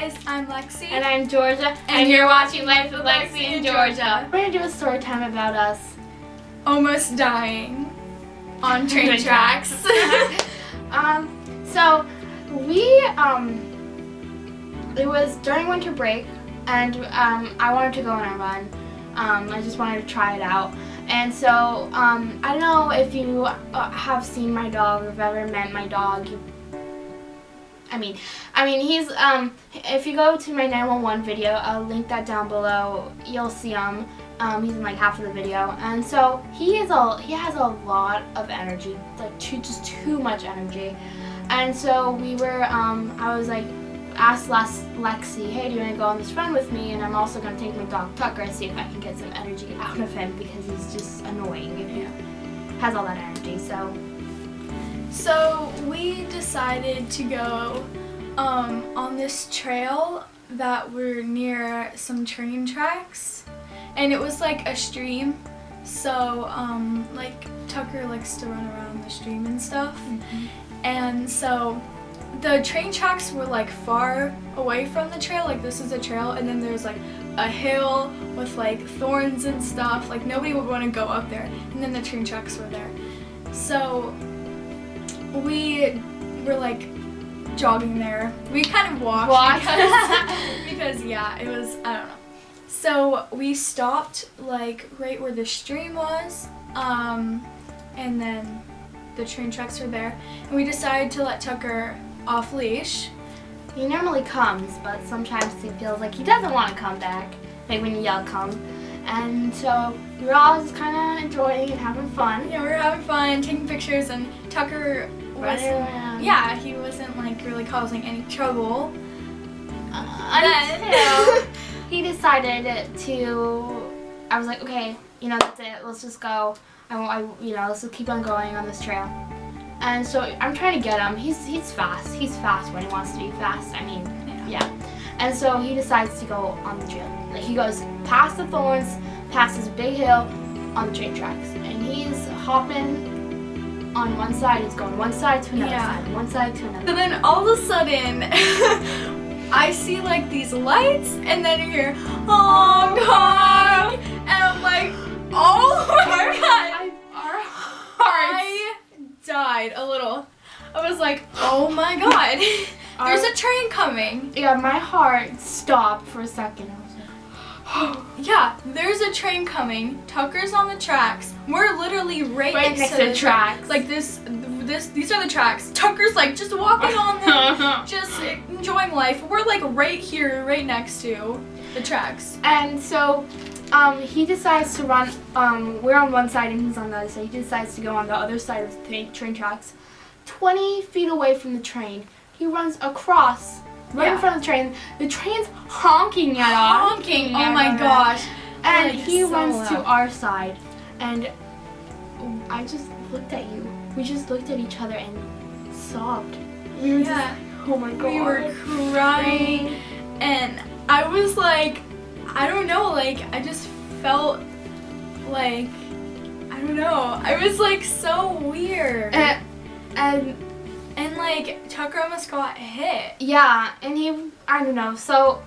guys. I'm Lexi. And I'm Georgia. And you're watching Life with Lexi and Georgia. We're going to do a story time about us almost dying on train tracks. So we, it was during winter break, and I wanted to go on a run. I just wanted to try it out. And so, I don't know if you have seen my dog or have ever met my dog. I mean, he's, if you go to my 911 video, I'll link that down below, you'll see him. He's in like half of the video. And so, he has a lot of energy, like just too much energy. And so we were, I was like, asked Lexi, hey, do you want to go on this run with me? And I'm also going to take my dog Tucker and see if I can get some energy out of him, because he's just annoying if he has all that energy. So we decided to go on this trail that were near some train tracks, and it was like a stream. So like Tucker likes to run around the stream and stuff. Mm-hmm. And so the train tracks were like far away from the trail, like this is a trail, and then there's like a hill with like thorns and stuff, like nobody would want to go up there, and then the train tracks were there. So we were like jogging there. We kind of walked. Because yeah, it was, I don't know. So we stopped like right where the stream was, and then the train tracks were there, and we decided to let Tucker off leash. He normally comes, but sometimes he feels like he doesn't want to come back, like when you yell come. And so we were all just kind of enjoying and having fun. Yeah, we were having fun, taking pictures, and Tucker wasn't, yeah, he wasn't like really causing any trouble. Until he decided to, I was like, okay, you know, that's it, let's just go. Let's just keep on going on this trail. And so I'm trying to get him. He's fast. He's fast when he wants to be fast. I mean, yeah. And so he decides to go on the trail. Like he goes past the thorns, past this big hill, on the train tracks, and he's hopping on one side. He's going one side to another side, one side to another. And then all of a sudden, I see like these lights, and then you hear honk honk, and I'm like, oh my god! Our hearts. I died a little. I was like, oh my god, there's a train coming. Yeah, my heart stopped for a second. I was like, yeah, there's a train coming. Tucker's on the tracks. We're literally right next to the tracks. Like these are the tracks. Tucker's like just walking on them, just enjoying life. We're like right here, right next to the tracks. And so he decides to run, we're on one side and he's on the other side. He decides to go on the other side of the train tracks. 20 feet away from the train, he runs across, right in front of the train. The train's honking at us. Honking, oh my gosh. And like, he so runs loud. to our side. And I just looked at you. We just looked at each other and sobbed. We were just, oh my god. We were crying. And I was like, I don't know, like, I just felt like, I don't know, I was like so weird. And like, Tucker almost got hit. Yeah, and I don't know, so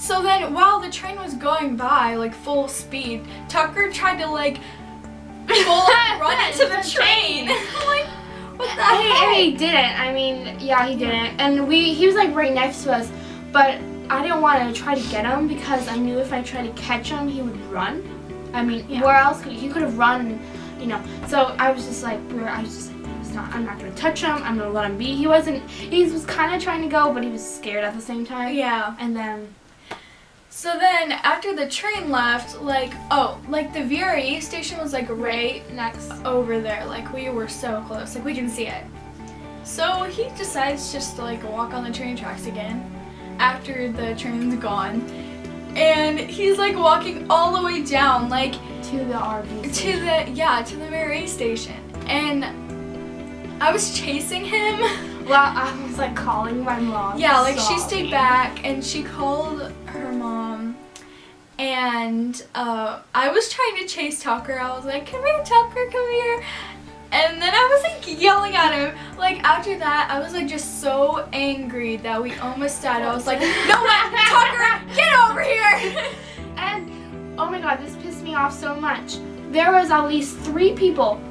then while the train was going by, like full speed, Tucker tried to like run into the train. I'm like, what the heck? He didn't, I mean, yeah, he didn't. And he was like right next to us, but I didn't want to try to get him because I knew if I tried to catch him, he would run. I mean, where else he could have run, you know. So I was just like, I'm not going to touch him. I'm going to let him be. He was kind of trying to go, but he was scared at the same time. Yeah. And then. So then after the train left, like the VRE station was like right next over there. Like we were so close. Like we can see it. So he decides just to like walk on the train tracks again after the train's gone, and he's like walking all the way down, like to the RV station. to the VRE station, and I was chasing him. Well, I was like calling my mom. Yeah, like she stayed back and she called her mom, and I was trying to chase Tucker. I was like, come here, Tucker, come here. And then I was like yelling at him. Like after that, I was like just so angry that we almost died. I was like, no, Tucker, get over here. And oh my god, this pissed me off so much. There was at least three people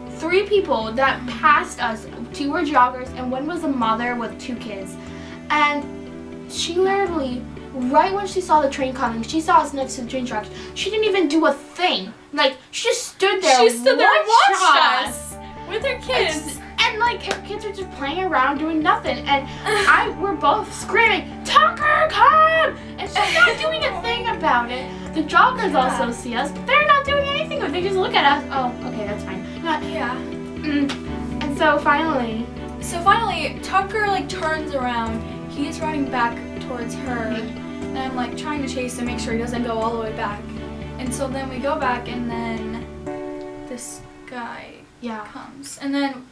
that passed us. Two were joggers and one was a mother with two kids. And she literally, right when she saw the train coming, she saw us next to the train tracks. She didn't even do a thing. Like, she just stood there. She stood there and watched us with her kids. And like, her kids were just playing around doing nothing. And we're both screaming, Tucker, come! And she's not doing a thing about it. The joggers also see us, but they're not doing anything. They just look at us. Oh, okay, that's fine. And so finally, Tucker like turns around. He's running back towards her, and I'm like trying to chase him, make sure he doesn't go all the way back. And so then we go back, and then this guy comes, and then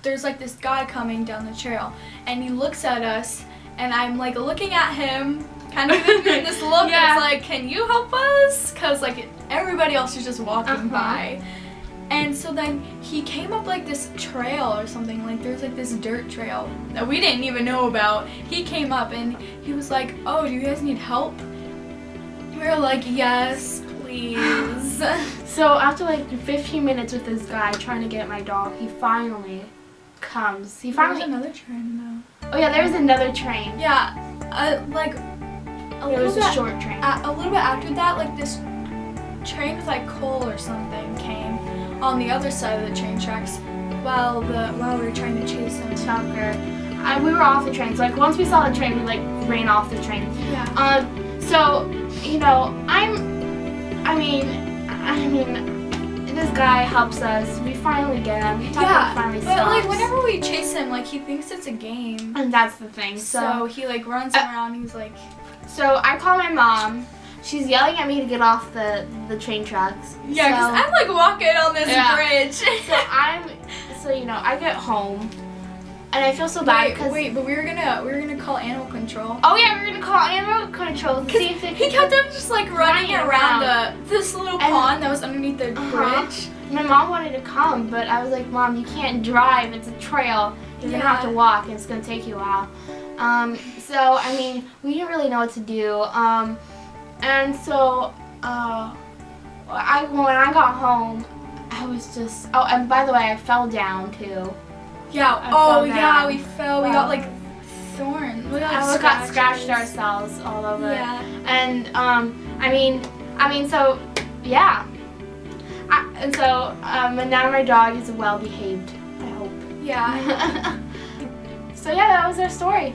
there's like this guy coming down the trail, and he looks at us, and I'm like looking at him, kind of giving him this look. It's like, can you help us? Cause like everybody else is just walking by. And so then he came up like this trail or something, like there's like this dirt trail that we didn't even know about. He came up and he was like, oh, do you guys need help? We were like, yes, please. So after like 15 minutes with this guy trying to get my dog, he finally comes. There was another train though. Oh yeah, there was another train. Yeah, like it was a short train. A little bit after that, like this train with like coal or something came on the other side of the train tracks while we were trying to chase him. Tucker. We were off the train. So like once we saw the train, we like ran off the train. Yeah. So you know, I mean, this guy helps us. We finally get him. Tucker finally stops. But like whenever we chase him, like he thinks it's a game. And that's the thing. So he like runs around. He's like. So I call my mom. She's yelling at me to get off the train tracks. Yeah, because I'm like walking on this bridge. So you know, I get home, and I feel so bad because but we were gonna call animal control. Oh yeah, we were gonna call animal control to see if they he kept on just like running around this little pond that was underneath the bridge. My mom wanted to come, but I was like, Mom, you can't drive. It's a trail. You're gonna have to walk, and it's gonna take you a while. So I mean, we didn't really know what to do. And so, when I got home, I was just, oh, and by the way, I fell down too. Yeah, we fell. We got like thorns. We got scratched ourselves all over. Yeah. And, I mean, so, yeah. And now my dog is well behaved, I hope. Yeah. So yeah, that was our story.